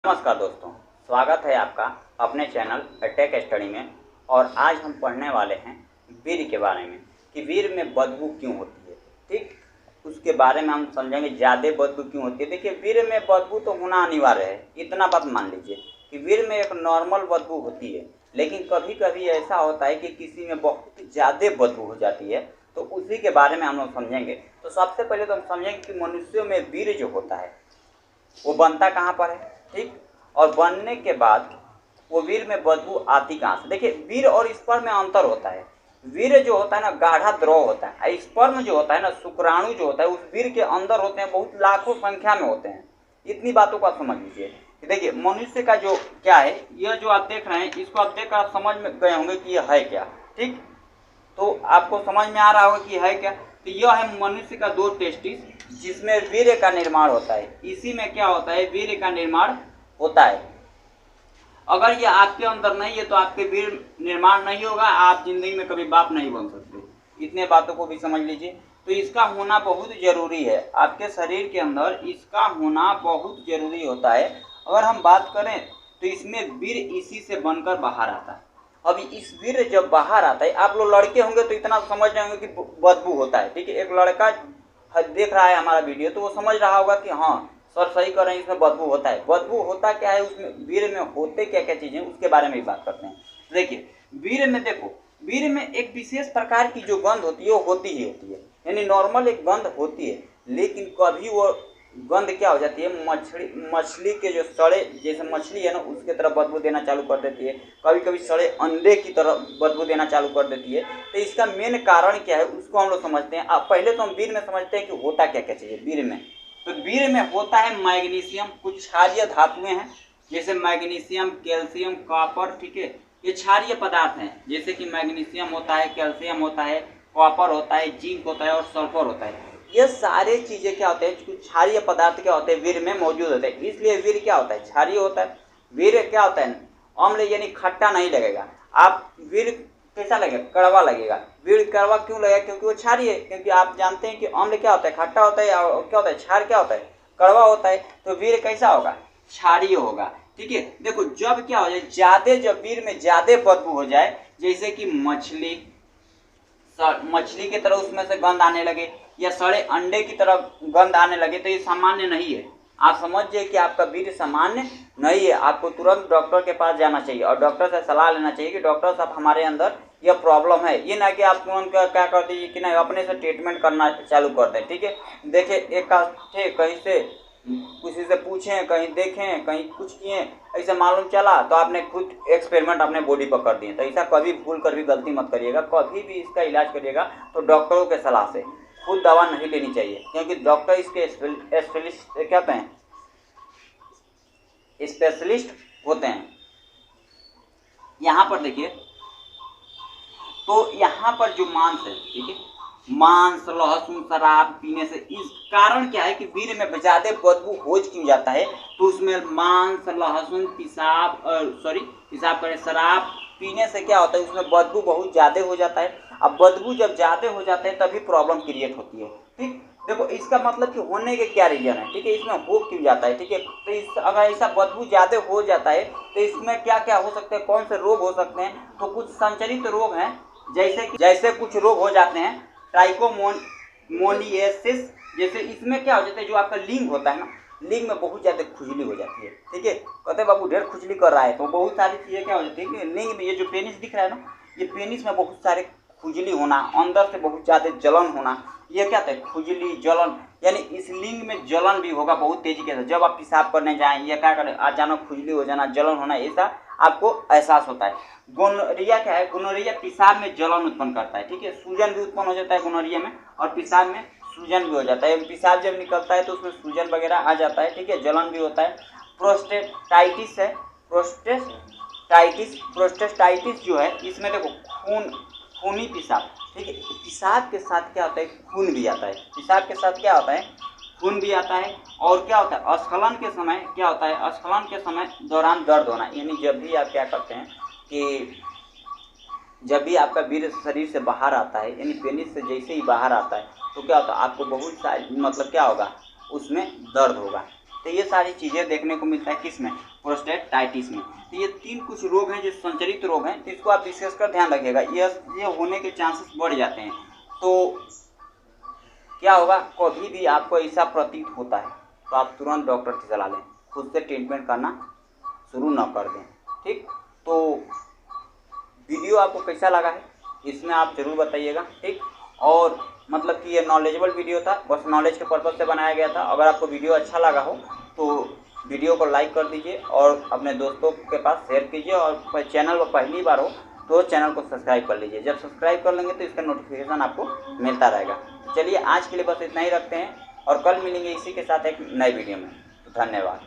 नमस्कार दोस्तों, स्वागत है आपका अपने चैनल टेक स्टडी में। और आज हम पढ़ने वाले हैं वीर्य के बारे में कि वीर्य में बदबू क्यों होती है। ठीक, उसके बारे में हम समझेंगे ज़्यादा बदबू क्यों होती है। देखिए, वीर्य में बदबू तो होना अनिवार्य है, इतना बात मान लीजिए कि वीर्य में एक नॉर्मल बदबू होती है, लेकिन कभी कभी ऐसा होता है कि किसी में बहुत ज़्यादा बदबू हो जाती है, तो उसी के बारे में हम लोग समझेंगे। तो सबसे पहले तो हम समझेंगे कि मनुष्यों में वीर्य जो होता है वो बनता कहाँ पर है। ठीक, और बनने के बाद वो वीर्य में बदबू आती कहाँ से। देखिए, वीर्य और स्पर्म में अंतर होता है। वीर्य जो होता है ना, गाढ़ा द्रव होता है। स्पर्म जो होता है ना, शुक्राणु जो होता है, उस वीर्य के अंदर होते हैं, बहुत लाखों संख्या में होते हैं। इतनी बातों को आप समझ लीजिए। देखिए, मनुष्य का जो क्या है, यह जो आप देख रहे हैं, इसको आप देखकर आप समझ में गए होंगे कि यह है क्या। ठीक, तो आपको समझ में आ रहा होगा कि है क्या। तो यह है मनुष्य का दो टेस्टिस, जिसमें वीर्य का निर्माण होता है। इसी में क्या होता है, वीर्य का निर्माण होता है। अगर ये आपके अंदर नहीं है तो आपके वीर्य निर्माण नहीं होगा, आप जिंदगी में कभी बाप नहीं बन सकते। इतने बातों को भी समझ लीजिए। तो इसका होना बहुत जरूरी है, आपके शरीर के अंदर इसका होना बहुत जरूरी होता है। अगर हम बात करें तो इसमें वीर्य इसी से बनकर बाहर आता है। अभी इस वीर्य जब बाहर आता है, आप लोग लड़के होंगे तो इतना समझ जाएंगे कि बदबू होता है। ठीक है, एक लड़का देख रहा है हमारा वीडियो तो वो समझ रहा होगा कि हाँ सर सही कर रहे हैं, इसमें बदबू होता है। बदबू होता क्या है, उसमें वीर्य में होते क्या क्या चीजें, उसके बारे में भी बात करते हैं। देखिए, वीर्य में देखो, वीर्य में एक विशेष प्रकार की जो गंध होती है वो होती ही होती है। यानी नॉर्मल एक गंध होती है, लेकिन कभी वो गंध क्या हो जाती है, मछली के जो सड़े, जैसे मछली है ना, उसके तरफ बदबू देना चालू कर देती है। कभी कभी सड़े अंडे की तरफ बदबू देना चालू कर देती है। तो इसका मेन कारण क्या है उसको हम लोग समझते हैं। अब पहले तो हम वीर्य में समझते हैं कि होता क्या क्या चीज़ वीर्य में। तो वीर्य में होता है मैग्नीशियम, कुछ क्षारीय धातुएं हैं जैसे मैग्नीशियम, कैल्शियम, कॉपर। ठीक है, ये क्षारीय पदार्थ हैं, जैसे कि मैग्नीशियम होता है, कैल्शियम होता है, कॉपर होता है, जिंक होता है और सल्फर होता है। ये सारे चीजें क्या होते हैं, कुछ क्षारीय पदार्थ क्या होते हैं, वीर्य में मौजूद होते हैं। इसलिए वीर्य क्या होता है, क्षारीय होता है। वीर्य क्या होता है, अम्ल यानी खट्टा नहीं लगेगा। आप वीर्य कैसा लगेगा, कड़वा लगेगा। वीर्य कड़वा क्यों लगेगा, क्योंकि वो क्षारीय है। क्योंकि आप जानते हैं कि अम्ल क्या होता है, खट्टा होता है, और क्या होता है, क्षार क्या होता है, कड़वा होता है। तो वीर्य कैसा होगा, क्षारीय होगा। ठीक है, देखो जब क्या हो जाए, ज्यादा जब वीर्य में ज्यादा बदबू हो जाए, जैसे कि मछली की तरह उसमें से गंध आने लगे, या सड़े अंडे की तरह गंध आने लगे, तो ये सामान्य नहीं है। आप समझिए कि आपका वीर्य सामान्य नहीं है। आपको तुरंत डॉक्टर के पास जाना चाहिए और डॉक्टर से सलाह लेना चाहिए कि डॉक्टर साहब हमारे अंदर यह प्रॉब्लम है। ये ना कि आप तुरंत क्या कर दीजिए कि नहीं, अपने से ट्रीटमेंट करना चालू कर दें। ठीक है, देखिए एक थे, कहीं से किसी से पूछें, कहीं देखें, कहीं कुछ किए, ऐसे मालूम चला तो आपने खुद एक्सपेरिमेंट अपने बॉडी पर कर दिए। तो ऐसा कभी भूल कर भी गलती मत करिएगा। कभी भी इसका इलाज करिएगा तो डॉक्टरों के सलाह से, खुद दवा नहीं लेनी चाहिए, क्योंकि डॉक्टर इसके स्पेशलिस्ट क्या कहते हैं, स्पेशलिस्ट होते हैं। यहाँ पर देखिए, तो यहाँ पर जो मांस है, ठीक है, मांस, लहसुन, शराब पीने से इस कारण क्या है कि वीर्य में ज्यादा बदबू हो क्यों जाता है, तो उसमें मांस, लहसुन, पेशाब करें, शराब पीने से क्या होता है, उसमें बदबू बहुत ज्यादा हो जाता है। अब बदबू जब ज्यादा हो जाते हैं तभी प्रॉब्लम क्रिएट होती है। ठीक, देखो इसका मतलब कि होने के क्या रीजन है। ठीक है, इसमें हो क्यों जाता है। ठीक है, तो अगर ऐसा बदबू ज्यादा हो जाता है तो इसमें क्या क्या हो सकते हैं, कौन से रोग हो सकते हैं। तो कुछ संचरित रोग हैं, जैसे कुछ रोग हो जाते हैं, ट्राइकोमोनियासिस। जैसे इसमें क्या हो जाता है, जो आपका लिंग होता है ना, लिंग में बहुत ज्यादा खुजली हो जाती है। ठीक है, कहते हैं बाबू ढेर खुजली कर रहा है, तो बहुत सारी चीजें क्या हो जाती है कि लिंग में, ये जो पेनिस दिख रहा है ना, ये पेनिस में बहुत सारे खुजली होना, अंदर से बहुत ज्यादा जलन होना, ये क्या होता है, खुजली, जलन। यानी इस लिंग में जलन भी होगा बहुत तेजी के साथ। जब आप पेशाब करने जाएं या क्या करें, अचानक खुजली हो जाना, जलन होना, ऐसा आपको एहसास होता है। गोनोरिया क्या है, गोनोरिया पेशाब में जलन उत्पन्न करता है। ठीक है, सूजन भी उत्पन्न हो जाता है गोनोरिया में, और पेशाब में सूजन भी हो जाता है। पेशाब जब निकलता है तो उसमें सूजन वगैरह आ जाता है। ठीक है, जलन भी होता है। प्रोस्टेटाइटिस है, प्रोस्टेटाइटिस जो है, इसमें देखो खूनी पेशाब। ठीक है, पेशाब के साथ क्या होता है, खून भी आता है। पेशाब के साथ क्या होता है, खून भी आता है। और क्या होता है, स्खलन के समय क्या होता है, स्खलन के समय दौरान दर्द होना। यानी जब भी आप क्या करते हैं कि जब भी आपका वीर्य शरीर से बाहर आता है, यानी पेनिस से जैसे ही बाहर आता है, तो क्या होता है, आपको बहुत सारी मतलब क्या होगा, उसमें दर्द होगा। तो ये सारी चीज़ें देखने को मिलता है किसमें, प्रोस्टेटाइटिस में। तो ये 3 कुछ रोग हैं जो संचरित रोग हैं, तो इसको आप विशेषकर ध्यान रखिएगा, ये होने के चांसेस बढ़ जाते हैं। तो क्या होगा, कभी भी आपको ऐसा प्रतीत होता है तो आप तुरंत डॉक्टर की सलाह लें, खुद से ट्रीटमेंट करना शुरू न कर दें। ठीक, तो वीडियो आपको कैसा लगा है इसमें आप ज़रूर बताइएगा। ठीक, और मतलब कि ये नॉलेजेबल वीडियो था, बस नॉलेज के पर्पज़ से बनाया गया था। अगर आपको वीडियो अच्छा लगा हो तो वीडियो को लाइक कर दीजिए और अपने दोस्तों के पास शेयर कीजिए, और चैनल पर पहली बार हो तो चैनल को सब्सक्राइब कर लीजिए। जब सब्सक्राइब कर लेंगे तो इसका नोटिफिकेशन आपको मिलता रहेगा। चलिए आज के लिए बस इतना ही रखते हैं और कल मिलेंगे इसी के साथ एक नए वीडियो में। तो धन्यवाद।